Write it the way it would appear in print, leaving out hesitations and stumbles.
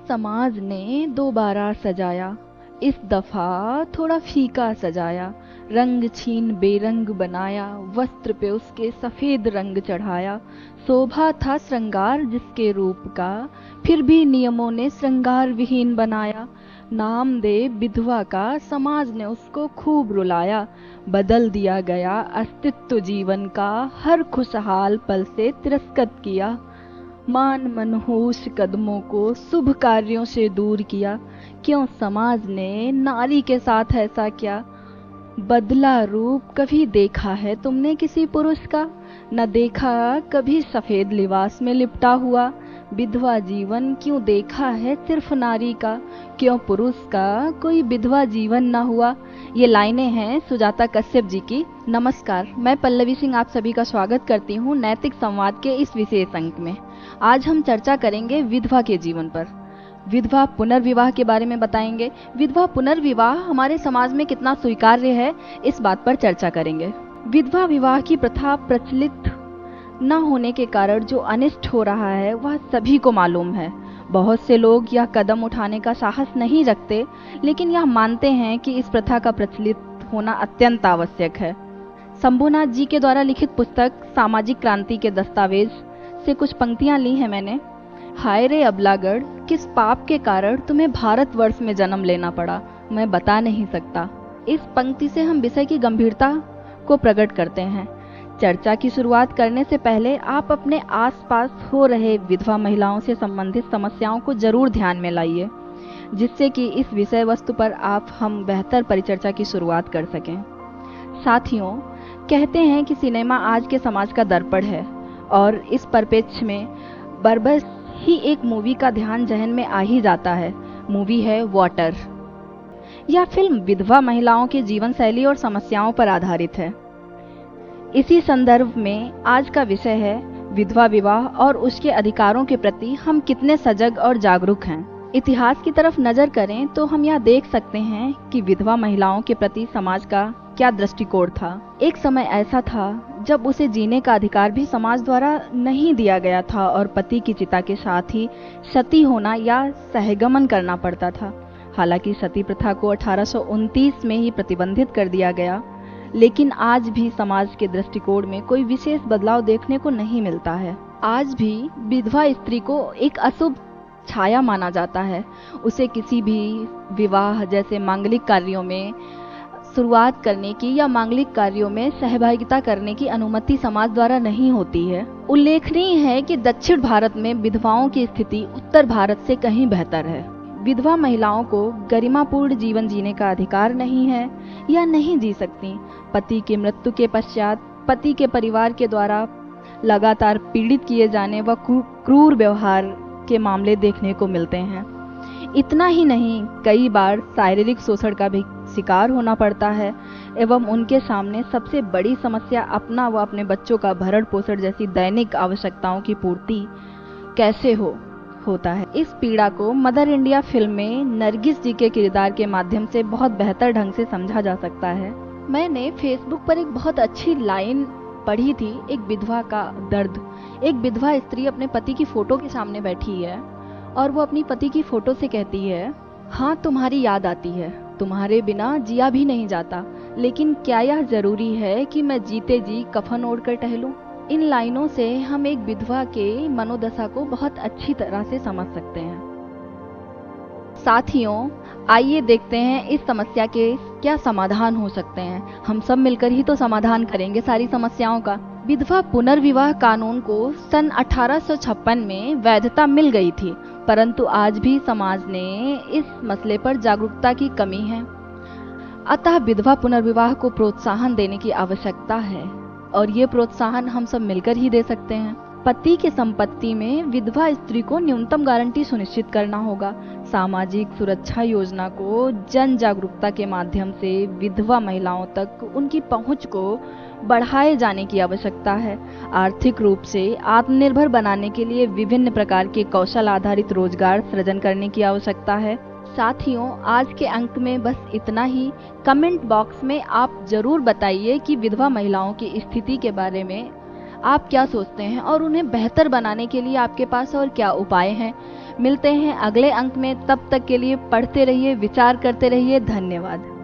समाज ने दोबारा सजाया, इस दफा थोड़ा फीका सजाया। रंग छीन बेरंग बनाया, वस्त्र पे उसके सफेद रंग चढ़ाया। शोभा था श्रृंगार जिसके रूप का, फिर भी नियमों ने श्रृंगार विहीन बनाया। नाम दे विधवा का समाज ने उसको खूब रुलाया। बदल दिया गया अस्तित्व जीवन का, हर खुशहाल पल से तिरस्कृत किया। मान मनहूस कदमों को शुभ कार्यों से दूर किया। क्यों समाज ने नारी के साथ ऐसा किया? बदला रूप कभी देखा है तुमने किसी पुरुष का? न देखा कभी सफेद लिबास में लिपटा हुआ। विधवा जीवन क्यों देखा है सिर्फ नारी का? क्यों पुरुष का कोई विधवा जीवन न हुआ? ये लाइनें हैं सुजाता कश्यप जी की। नमस्कार, मैं पल्लवी सिंह आप सभी का स्वागत करती हूँ नैतिक संवाद के इस विशेष अंक में। आज हम चर्चा करेंगे विधवा के जीवन पर। विधवा पुनर्विवाह के बारे में बताएंगे। विधवा पुनर्विवाह हमारे समाज में कितना स्वीकार्य है, इस बात पर चर्चा करेंगे। विधवा विवाह की प्रथा प्रचलित न होने के कारण जो अनिष्ट हो रहा है वह सभी को मालूम है। बहुत से लोग यह कदम उठाने का साहस नहीं रखते, लेकिन यह मानते हैं कि इस प्रथा का प्रचलित होना अत्यंत आवश्यक है। शंभुनाथ जी के द्वारा लिखित पुस्तक सामाजिक क्रांति के दस्तावेज से कुछ पंक्तियां ली हैं मैंने। हाय रे अबलागढ़, किस पाप के कारण तुम्हें भारतवर्ष में जन्म लेना पड़ा, मैं बता नहीं सकता। इस पंक्ति से हम विषय की गंभीरता को प्रकट करते हैं। चर्चा की शुरुआत करने से पहले आप अपने आसपास हो रहे विधवा महिलाओं से संबंधित समस्याओं को जरूर ध्यान में लाइए, जिससे कि इस विषय वस्तु पर हम बेहतर परिचर्चा की शुरुआत कर सकें। साथियों, कहते हैं कि सिनेमा आज के समाज का दर्पण है, और इस परिप्रेक्ष्य में बरबस ही एक मूवी का ध्यान जहन में आ ही जाता है। मूवी है वाटर। यह फिल्म विधवा महिलाओं के जीवन शैली और समस्याओं पर आधारित है। इसी संदर्भ में आज का विषय है विधवा विवाह और उसके अधिकारों के प्रति हम कितने सजग और जागरूक हैं। इतिहास की तरफ नजर करें तो हम यह देख सकते हैं कि विधवा महिलाओं के प्रति समाज का क्या दृष्टिकोण था। एक समय ऐसा था जब उसे जीने का अधिकार भी समाज द्वारा नहीं दिया गया था और पति की चिता के साथ ही सती होना या सहगमन करना पड़ता था। हालांकि सती प्रथा को 1829 में ही प्रतिबंधित कर दिया गया, लेकिन आज भी समाज के दृष्टिकोण में कोई विशेष बदलाव देखने को नहीं मिलता है। आज भी विधवा स्त्री को एक अशुभ छाया माना जाता है। उसे किसी भी विवाह जैसे मांगलिक कार्यों में शुरुआत करने की या मांगलिक कार्यों में सहभागिता करने की अनुमति समाज द्वारा नहीं होती है। उल्लेखनीय है कि दक्षिण भारत में विधवाओं की स्थिति उत्तर भारत से कहीं बेहतर है। विधवा महिलाओं को गरिमापूर्ण जीवन जीने का अधिकार नहीं है या नहीं जी सकती। पति की मृत्यु के पश्चात पति के परिवार के द्वारा लगातार पीड़ित किए जाने व क्रूर व्यवहार के मामले देखने को मिलते हैं। इतना ही नहीं, कई बार शारीरिक शोषण का भी शिकार होना पड़ता है एवं उनके सामने सबसे बड़ी समस्या अपना व अपने बच्चों का भरण पोषण जैसी दैनिक आवश्यकताओं की पूर्ति कैसे होता है। इस पीड़ा को मदर इंडिया फिल्म में नरगिस जी के किरदार के माध्यम से बहुत बेहतर ढंग से समझा जा सकता है। मैंने फेसबुक पर एक बहुत अच्छी लाइन पढ़ी थी, एक विधवा का दर्द। एक विधवा स्त्री अपने पति की फोटो के सामने बैठी है और वो अपनी पति की फोटो से कहती है, हाँ तुम्हारी याद आती है, तुम्हारे बिना जिया भी नहीं जाता, लेकिन क्या यह जरूरी है कि मैं जीते जी कफन ओढ़कर टहलूं। इन लाइनों से हम एक विधवा के मनोदशा को बहुत अच्छी तरह से समझ सकते हैं। साथियों, आइए देखते हैं इस समस्या के क्या समाधान हो सकते हैं। हम सब मिलकर ही तो समाधान करेंगे सारी समस्याओं का। विधवा पुनर्विवाह कानून को सन 1856 में वैधता मिल गई थी, परंतु आज भी समाज ने इस मसले पर जागरूकता की कमी है। अतः विधवा पुनर्विवाह को प्रोत्साहन देने की आवश्यकता है, और ये प्रोत्साहन हम सब मिलकर ही दे सकते हैं। पति की संपत्ति में विधवा स्त्री को न्यूनतम गारंटी सुनिश्चित करना होगा। सामाजिक सुरक्षा योजना को जन जागरूकता के माध्यम से विधवा महिलाओं तक उनकी पहुंच को बढ़ाए जाने की आवश्यकता है। आर्थिक रूप से आत्मनिर्भर बनाने के लिए विभिन्न प्रकार के कौशल आधारित रोजगार सृजन करने की आवश्यकता है। साथियों, आज के अंक में बस इतना ही। कमेंट बॉक्स में आप जरूर बताइए कि विधवा महिलाओं की स्थिति के बारे में आप क्या सोचते हैं और उन्हें बेहतर बनाने के लिए आपके पास और क्या उपाय हैं। मिलते हैं अगले अंक में, तब तक के लिए पढ़ते रहिए, विचार करते रहिए। धन्यवाद।